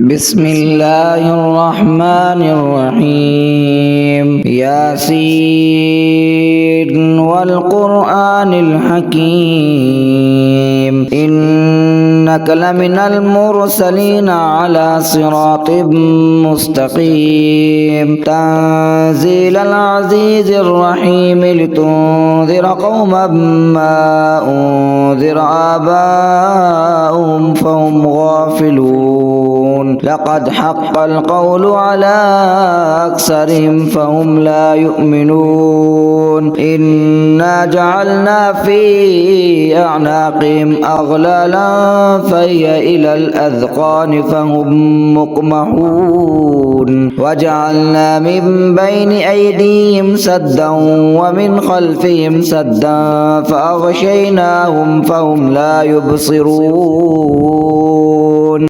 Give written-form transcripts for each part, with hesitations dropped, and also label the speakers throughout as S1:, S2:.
S1: بسم الله الرحمن الرحيم ياسين والقرآن الحكيم إنك لمن المرسلين على صراط مستقيم تنزيل العزيز الرحيم لتنذر قوما ما أنذر آباؤهم فهم غافلون لقد حق القول على أكثرهم فهم لا يؤمنون إنا جعلنا في أعناقهم أغلالا فهي إلى الأذقان فهم مقمحون وجعلنا من بين أيديهم سدا ومن خلفهم سدا فأغشيناهم فهم لا يبصرون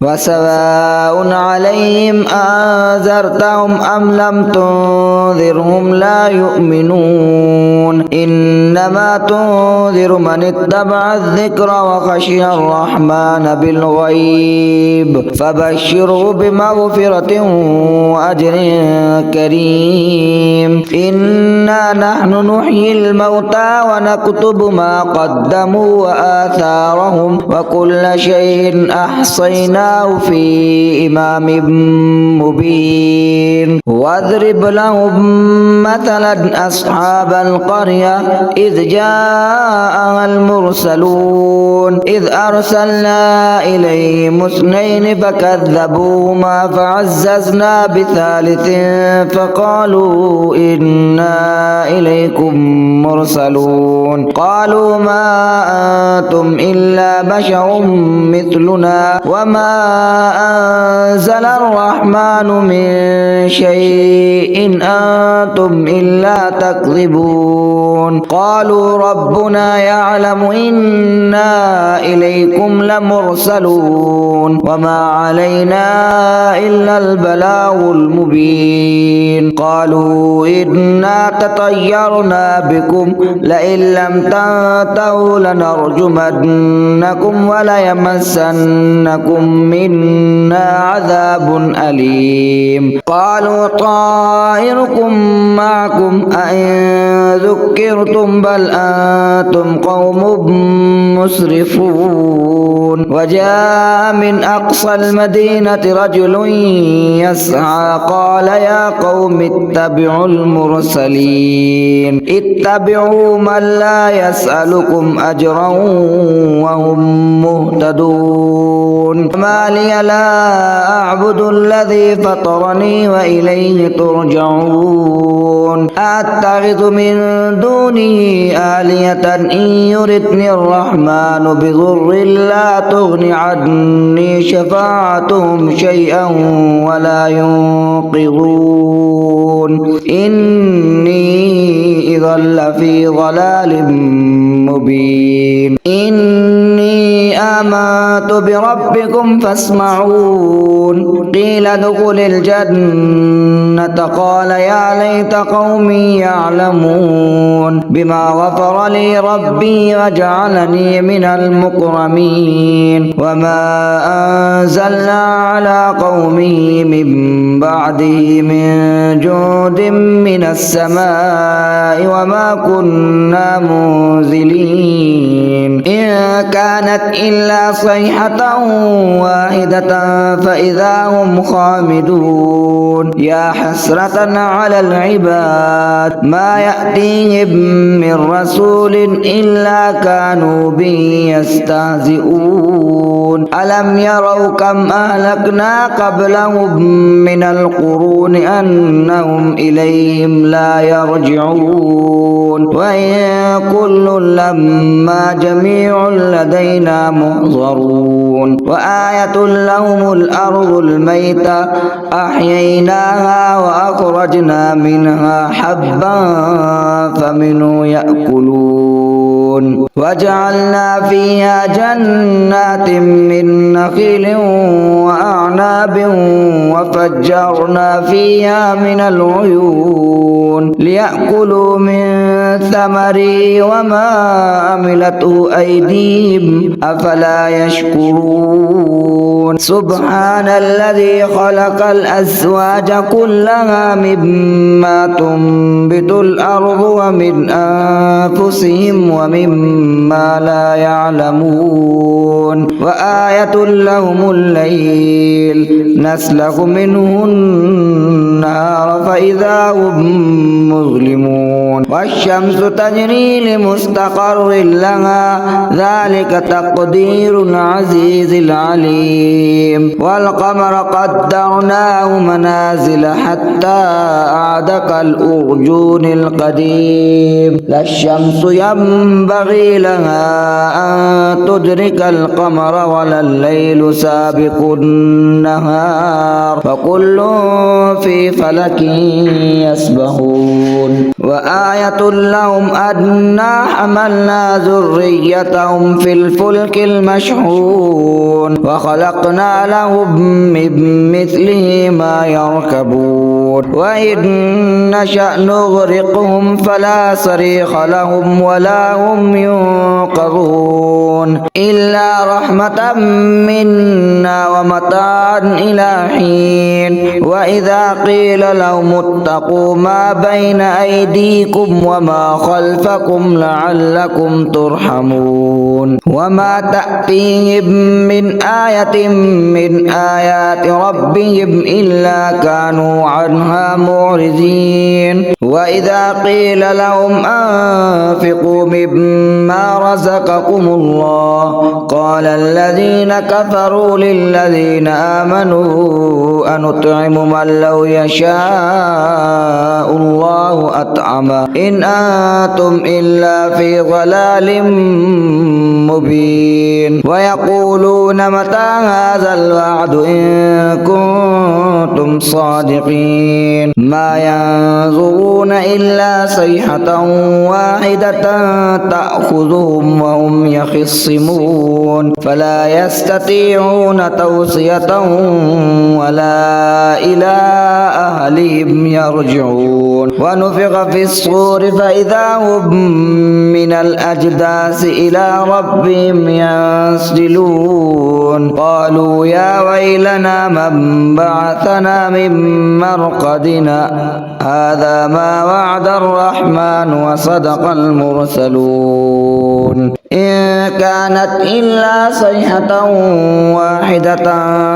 S1: وسواء عليهم أنذرتهم أم لم تنذرهم لا يؤمنون إنما تنذر من اتبع الذكر وخشي الرحمن بالغيب فبشره بمغفرة وأجر كريم إنا نحن نحيي الموتى ونكتب ما قدموا وآثارهم وكل شيء أحصيناه في إمام مبين واضرب لهم مثلا أصحاب القرية إذ جاءها المرسلون إذ أرسلنا إليهم اثنين فكذبوهما فعززنا بثالث فقالوا إنا إليكم مرسلون قالوا ما أنتم إلا بشر مثلنا وما أنزل الرحمن من شيء أنتم إلا تكذبون قالوا ربنا يعلم إنا إليكم لمرسلون وما علينا إلا البلاغ المبين قالوا إنا تطيرنا بكم لئن لم تنتهوا لنرجمنكم وليمسنكم منا عذاب أليم قالوا طائركم معكم أئن ذكرتم بل أنتم قوم مسرفون وجاء من أقصى المدينة رجل يسعى قال يا قوم اتبعوا المرسلين اتبعوا من لا يسألكم أجرا وهم مهتدون ما لي لا أعبد الذي فطرني وإليه ترجعون أتخذ من دونه آلهة إن يردني الرحمن بضر لا تغن عني شفاعتهم شيئا ولا ينقذون إني إذا لفي ضلال مبين إني آمنت بربكم فاسمعون قيل ادخل الجنة قال يا ليت قومي يعلمون بما غفر لي ربي وجعلني من المكرمين وما أنزلنا على قومه من بعده من جود من السماء وما كنا منزلين إن كانت إلا صيحة واحدة فإذا هم خامدون يا حسرة على العباد ما يأتيهم من رسول إلا كانوا به يستهزئون ألم يروا كم أهلكنا قبلهم من القرون أنهم إليهم لا يرجعون وإن كل لما جميع لدينا محضرون وآية لهم الأرض الميتة أحييناها وأخرجنا منها حبا فمنه يأكلون وجعلنا فيها جنات من نخيل وأعناب وفجرنا فيها من العيون ليأكلوا من ثمره وما عملته أيديهم أفلا يشكرون سبحان الذي خلق الأزواج كلها مما تنبت الأرض ومن أنفسهم ومما لا يعلمون وآية لهم الليل نسلخ منه النهار فإذا هم مظلمون والشمس تجري لمستقر لها ذلك تقدير العزيز العليم والقمر قدرناه منازل حتى أعد كالأرجون القديم لا الشمس ينبغي لها أن تدرك القمر ولا الليل سابق النهار فكل في فلك يسبحون وآية لهم أنا حملنا ذريتهم في الفلك المشحون وخلقنا لهم من مثله ما يركبون وإن نشأ نغرقهم فلا صريخ لهم ولا هم ينقذون إلا رحمة منا ومتاعا إلى حين وإذا قيل لهم اتقوا ما بين أيديكم وما خلفكم لعلكم ترحمون وما تأتيهم من آية من آيات ربهم إلا كانوا عنها معرضين وإذا قيل لهم أنفقوا مما رزقكم الله قال الذين كفروا للذين آمنوا أنطعم من لو يشاء الله أطعمه إن أنتم إلا في ضلال مبين ويقولون متى هذا الوعد إن كنتم صادقين ما ينظرون إلا صيحة واحدة تأخذهم وهم يخصمون فلا يستطيعون توصية ولا إلى أهلهم يرجعون ونفخ في الصور فإذا هم من الأجداث إلى ربهم ينسلون قالوا يا ويلنا من بعثنا من مرقدنا هذا ما وعد الرحمن وصدق المرسلون إن كانت إلا صيحة واحدة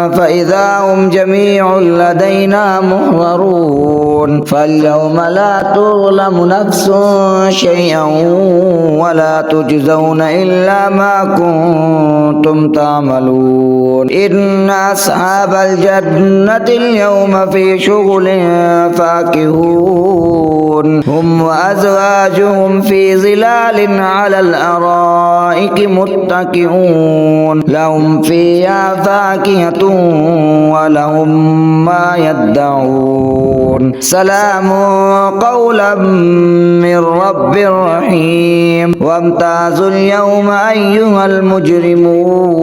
S1: فإذا هم جميع لدينا محضرون فاليوم لا تظلم نفس شيئا ولا تجزون إلا ما كنتم تعملون إن أصحاب الجنة اليوم في شغل فاكهون هم وأزواجهم في ظلال على الأرائك متكئون لهم فيها فاكهة ولهم ما يدعون سلام قولا من رب رحيم وامتازوا اليوم أيها المجرمون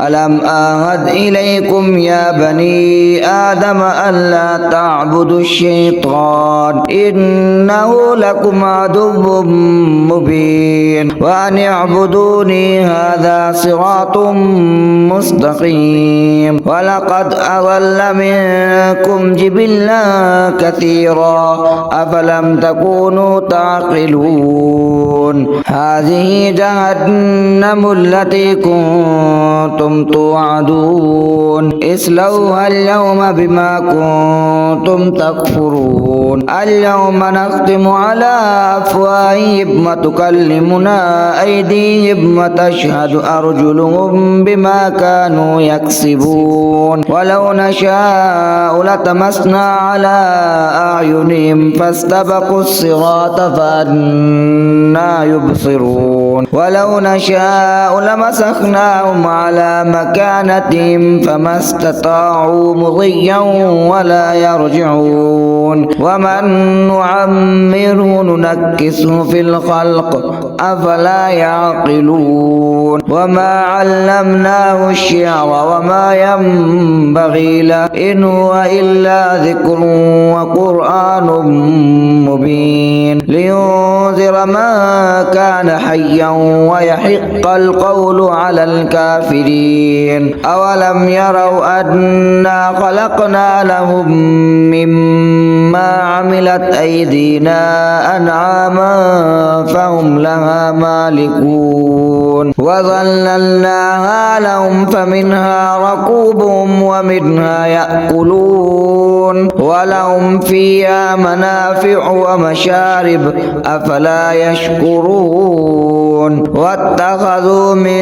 S1: ألم أعهد إليكم يا بني آدم ألا تعبدوا الشيطان إنه لكم عدو مبين وأن اعبدوني هذا صراط مستقيم ولقد أضل منكم جبلا كثيرا أفلم تكونوا تعقلون هذه جهنم التي كنتم توعدون اصلوها اليوم بما كنتم تكفرون اليوم نختم على أفواههم وتكلمنا أيديهم وتشهد أرجلهم بما كانوا يكسبون ولو نشاء لتمسنا على أعينهم فاستبقوا الصراط فأنى يبصرون ولو نشاء لمسخناهم على مكانتهم فما استطاعوا مضيا ولا يرجعون ومن نعمره ننكسه في الخلق أفلا يعقلون وما علمناه الشعر وما ينبغي له إن هو إلا ذكر وقرآن مبين لينذر من كان حيا ويحق القول على الكافرين أولم يروا أنا خلقنا لهم مما عملت أيدينا أنعاما فهم لها مالكون وظللناها لهم فمنها ركوبهم ومنها يأكلون ولهم فيها منافع ومشارب أفلا يشكرون واتخذوا من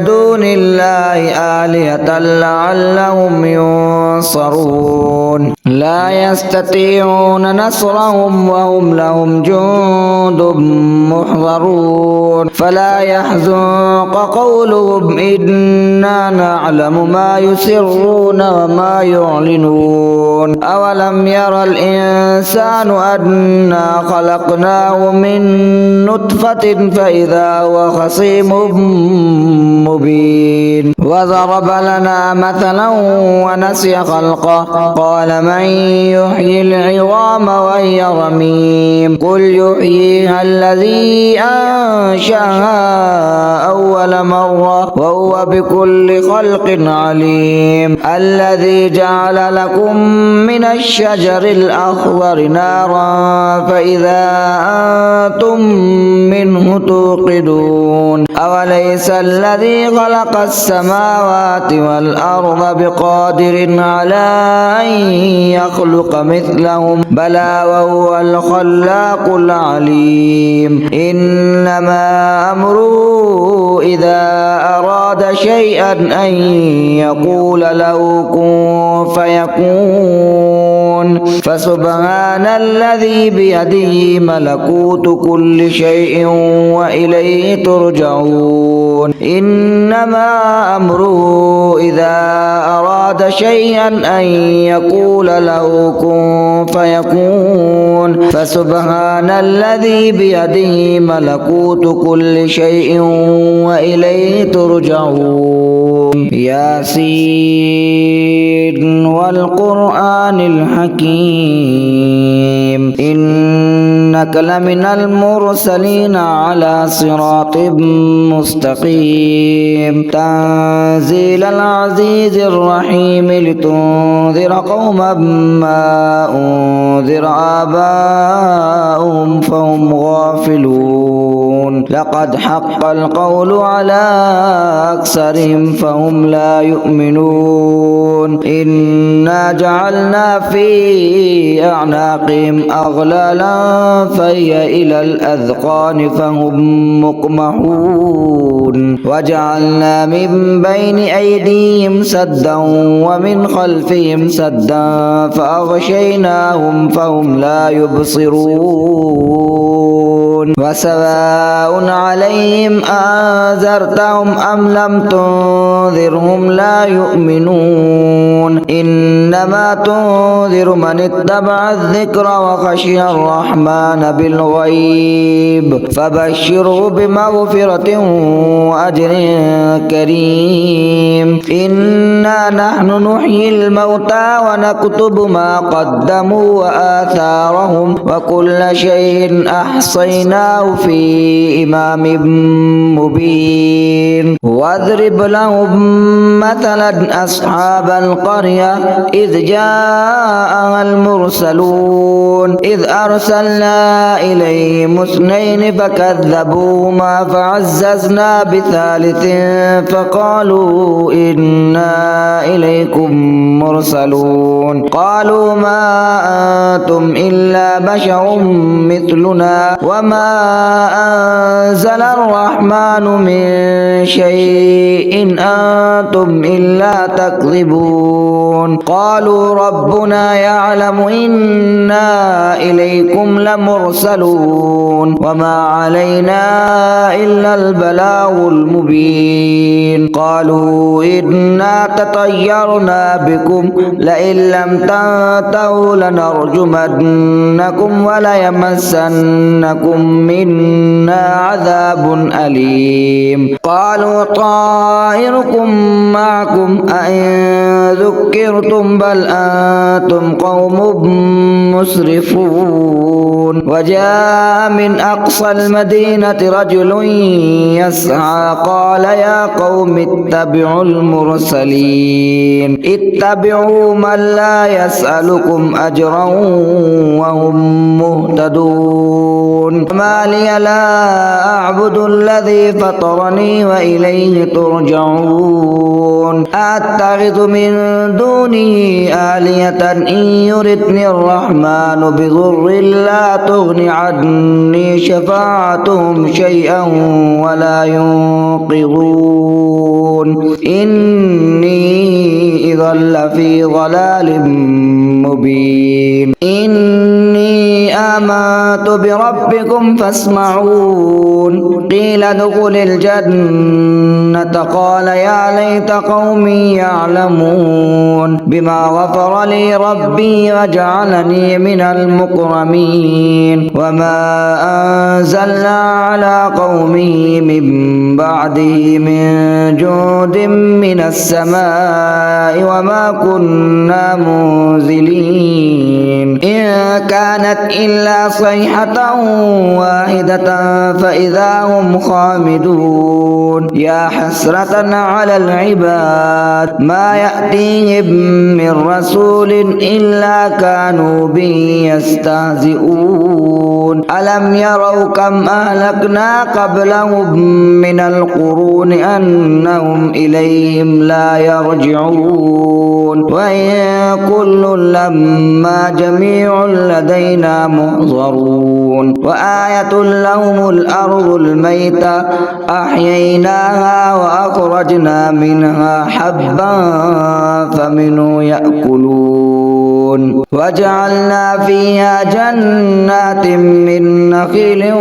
S1: دون الله آلهة لعلهم ينصرون لا يستطيعون نصرهم وهم لهم جند محضرون فلا يحزنك قولهم إنا نعلم ما يسرون وما يعلنون أولم ير الإنسان أنا خلقناه من نطفة فإذا هو خصيم مبين وضرب لنا مثلا ونسي خلقه قال من يحيي العظام وهي رميم قل يحييها الذي أنشأها أول مرة وهو بكل خلق عليم الذي جعل لكم من الشجر الأخضر نارا فإذا أنتم منه توقدون أوليس الذي خلق السماوات والأرض بقادر على أن يخلق مثلهم بلى وهو الخلاق العليم إنما أمره إذا أراد شيئا أن يقول له كن فيكون فسبحان الذي بيده ملكوت كل شيء وإليه ترجعون إنما أمره إذا أراد شيئا أن يقول له كن فيكون فسبحان الذي بيده ملكوت كل شيء وإليه ترجعون ياسين والقرآن الحكيم إنك لمن المرسلين على صراط مستقيم تنزيل العزيز الرحيم لتنذر قوما ما أنذر آباؤهم فهم غافلون لقد حق القول على أكثرهم فهم لا يؤمنون إنا جعلنا في أعناقهم أغلالا فهي إلى الأذقان فهم مقمحون وجعلنا من بين أيديهم سدا ومن خلفهم سدا فأغشيناهم فهم لا يبصرون وسواء عليهم أنذرتهم أم لم تنذرهم لا يؤمنون إنما تنذر من اتبع الذكر وخشي الرحمن بالغيب فبشره بمغفرة وأجر كريم إنا نحن نحيي الموتى ونكتب ما قدموا وآثارهم وكل شيء أحصيناه في إمام مبين واضرب لهم مثلا أصحاب القرية إذ جاءها المرسلون إذ أرسلنا إليهم اثنين فكذبوهما فعززنا بثالث فقالوا إنا إليكم مرسلون قالوا ما أنتم إلا بشر مثلنا وما أنزل الرحمن من شيء إن أنتم إلا تكذبون قال قالوا ربنا يعلم إنا إليكم لمرسلون وما علينا إلا البلاغ المبين قالوا إنا تطيرنا بكم لئن لم تنتهوا لنرجمنكم وليمسنكم منا عذاب أليم قالوا طائركم معكم أئن ذكرتم بل أنتم قوم مسرفون وجاء من أقصى المدينة رجل يسعى قال يا قوم اتبعوا المرسلين اتبعوا من لا يسألكم أجرا وهم مهتدون ما لي لا أعبد الذي فطرني وإليه ترجعون أتخذ من دونه آلهة إن يردني الرحمن بضر لا تغن عني شفاعتهم شيئا ولا ينقذون إني إذا لفي ضلال مبين إني آمنت بربكم فاسمعون قيل ادخل الجنة قال يا ليت قومي يعلمون بما غفر لي ربي وجعلني من المكرمين وما أنزلنا على قومه من بعده من جود من السماء وما كنا منزلين إن كانت إلا صيحة واحدة فإذا هم خامدون يا حسرة على العباد ما يأتيهم من رسول إلا كانوا به يستهزئون ألم يروا كم أهلكنا قبلهم من القرون أنهم إليهم لا يرجعون وإن كل لما جميع لدينا محضرون وآية لهم الأرض الميتة أحييناها وأخرجنا منها حبا فمنه يأكلون وجعلنا فيها جنات من نخيل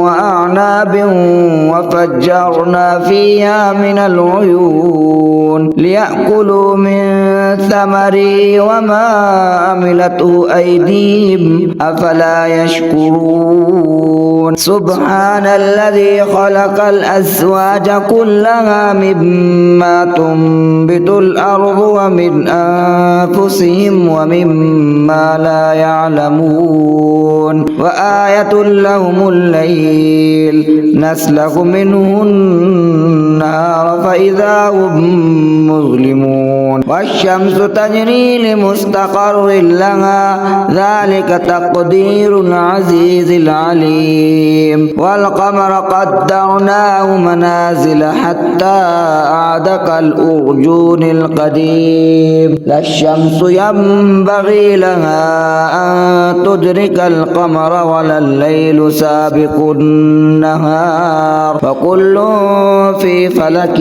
S1: وأعناب وفجرنا فيها من العيون ليأكلوا من ثمره وما عملته أيديهم أفلا يشكرون سبحان الذي خلق الأزواج كلها مما تنبت الأرض ومن أنفسهم ومما لا يعلمون وآية لهم الليل نسلخ منه النهار فإذا هم مظلمون والشمس تجري لمستقر لها ذلك تقدير العزيز العليم والقمر قدرناه منازل حتى أعد كالأرجون القديم لا الشمس ينبغي لها أن تدرك القمر ولا الليل سابق النهار فكل في فلك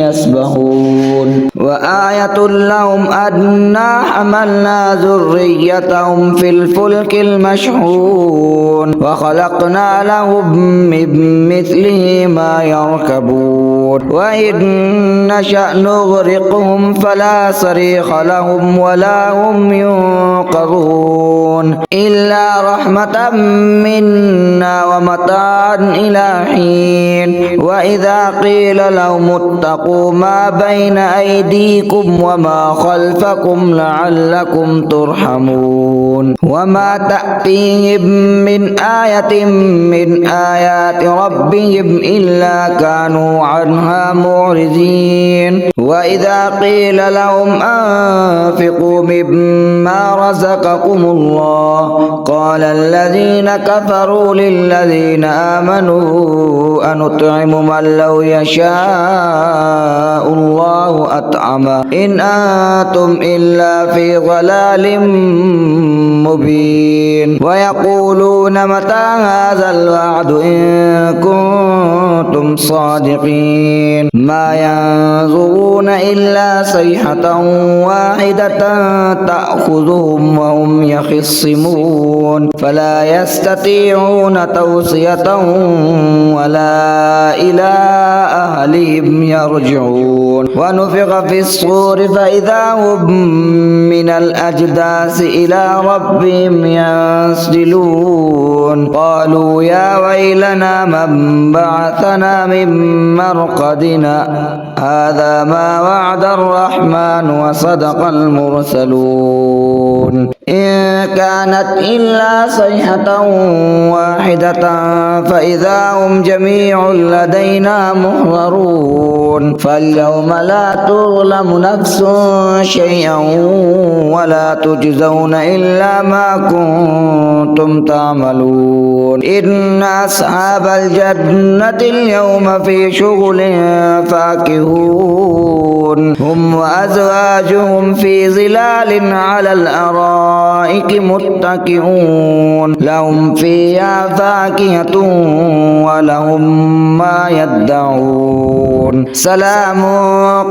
S1: يسبحون وآية لهم أنا حملنا ذريتهم في الفلك المشحون وخلقنا لهم من مثله ما يركبون وإن نشأ نغرقهم فلا صريخ لهم ولا هم ينقذون إلا رحمة منا ومتاعا إلى حين وإذا قيل لهم اتقوا ما بين أيديكم وما خلفكم لعلكم ترحمون وما تأتيهم من آية من آيات ربهم إلا كانوا عنها معرضين وإذا قيل لهم أنفقوا مما رزقكم الله قال الذين كفروا للذين آمنوا أنطعم من لو يشاء الله أطعمه إن أنتم إلا في ضلال مبين ويقولون متى هذا الوعد إن كنتم صادقين ما ينظرون إلا صيحة واحدة تأخذهم وهم يخصمون فلا يستطيعون توصية ولا إلى أهلهم يرجعون ونفخ في الصور فإذا هم من الأجداث إلى ربهم ينسلون قالوا يا ويلنا من بعثنا من مرقدنا هذا ما وعد الرحمن وصدق المرسلون إن كانت إلا صيحة واحدة فإذا هم جميع لدينا محضرون فاليوم لا تظلم نفس شيئا ولا تجزون إلا ما كنتم تعملون إن أصحاب الجنة اليوم في شغل فاكهون هم وأزواجهم في ظلال على الأرائك متكئون لهم فيها فاكهة ولهم ما يدعون سلام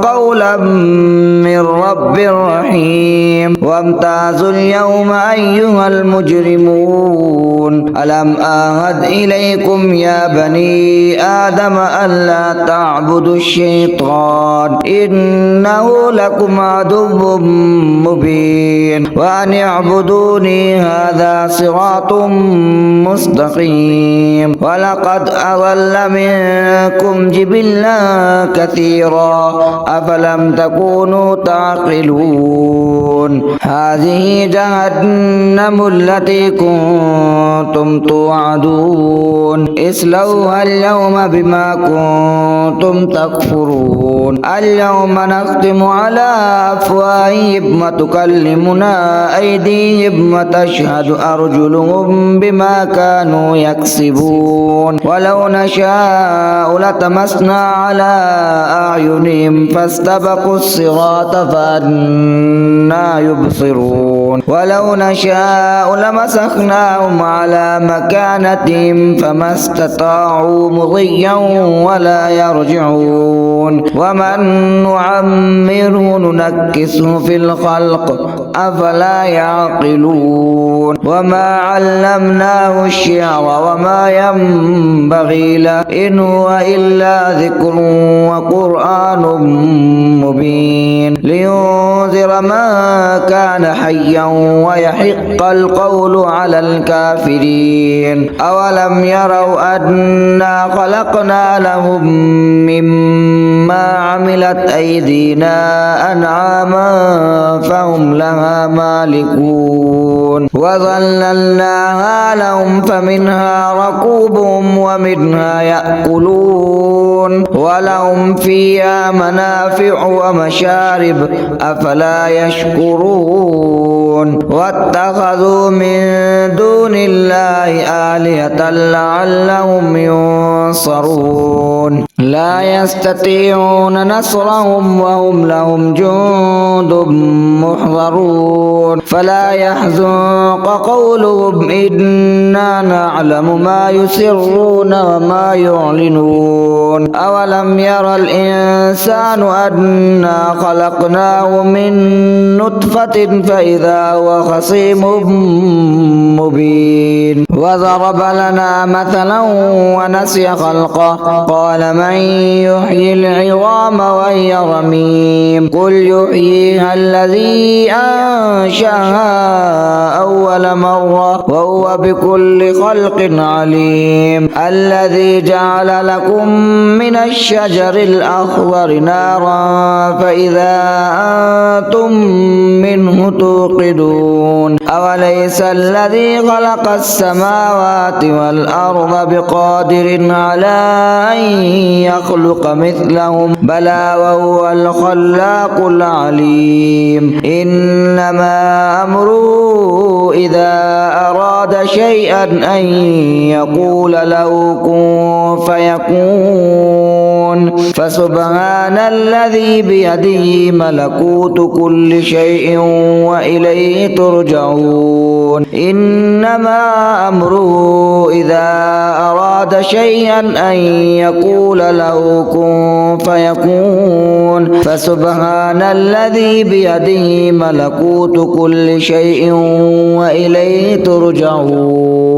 S1: قولا من رب رحيم وامتازوا اليوم أيها المجرمون ألم أعهد إليكم يا بني آدم ألا تعبدوا الشيطان إنه لكم عدو مبين وأن اعبدوني هذا صراط مستقيم ولقد أضل منكم جبلا كثيرا أفلم تكونوا تعقلون هذه جهنم التي كنتم توعدون اصلوها اليوم بما كنتم تكفرون اليوم نختم على أفواههم وتكلمنا أيديهم وتشهد أرجلهم بما كانوا يكسبون ولو نشاء لطمسنا على أعينهم فاستبقوا الصراط فأنى يبصرون ولو نشاء لمسخناهم على مكانتهم فما استطاعوا مضيا ولا يرجعون ومن نعمره ننكسه في الخلق أفلا يعقلون وما علمناه الشعر وما ينبغي له إن هو إلا ذكر وقرآن مبين لينذر من كان حيا ويحق القول على الكافرين أولم يروا أنا خلقنا لهم مما عملت أيدينا أنعاما فهم لها مالكون وظللناها لهم فمنها ركوبهم ومنها يأكلون ولهم فيها منافع ومشارب أفلا يشكرون واتخذوا من دون الله آلهة لعلهم ينصرون لا يستطيعون نصرهم وهم لهم جند محضرون فلا يحزنك قولهم إنا نعلم ما يسرون وما يعلنون أولم ير الإنسان أنا خلقناه من نطفة فإذا هو خصيم مبين وضرب لنا مثلا ونسي خلقه قال من يحيي العظام وهي رميم قل يحييها الذي أنشأها أول مرة وهو بكل خلق عليم الذي جعل لكم من الشجر الأخضر نارا فإذا أنتم منه توقدون أوليس الذي خلق السماوات والأرض بقادر على أن يخلق مثلهم بلى وهو الخلاق العليم إنما أمره إذا أراد شيئا شيئا أن يقول له كن فيكون فسبحان الذي بيده ملكوت كل شيء وإليه ترجعون إنما أمره إذا أراد شيئا أن يقول له كن فيكون فسبحان الذي بيده ملكوت كل شيء وإليه ترجعون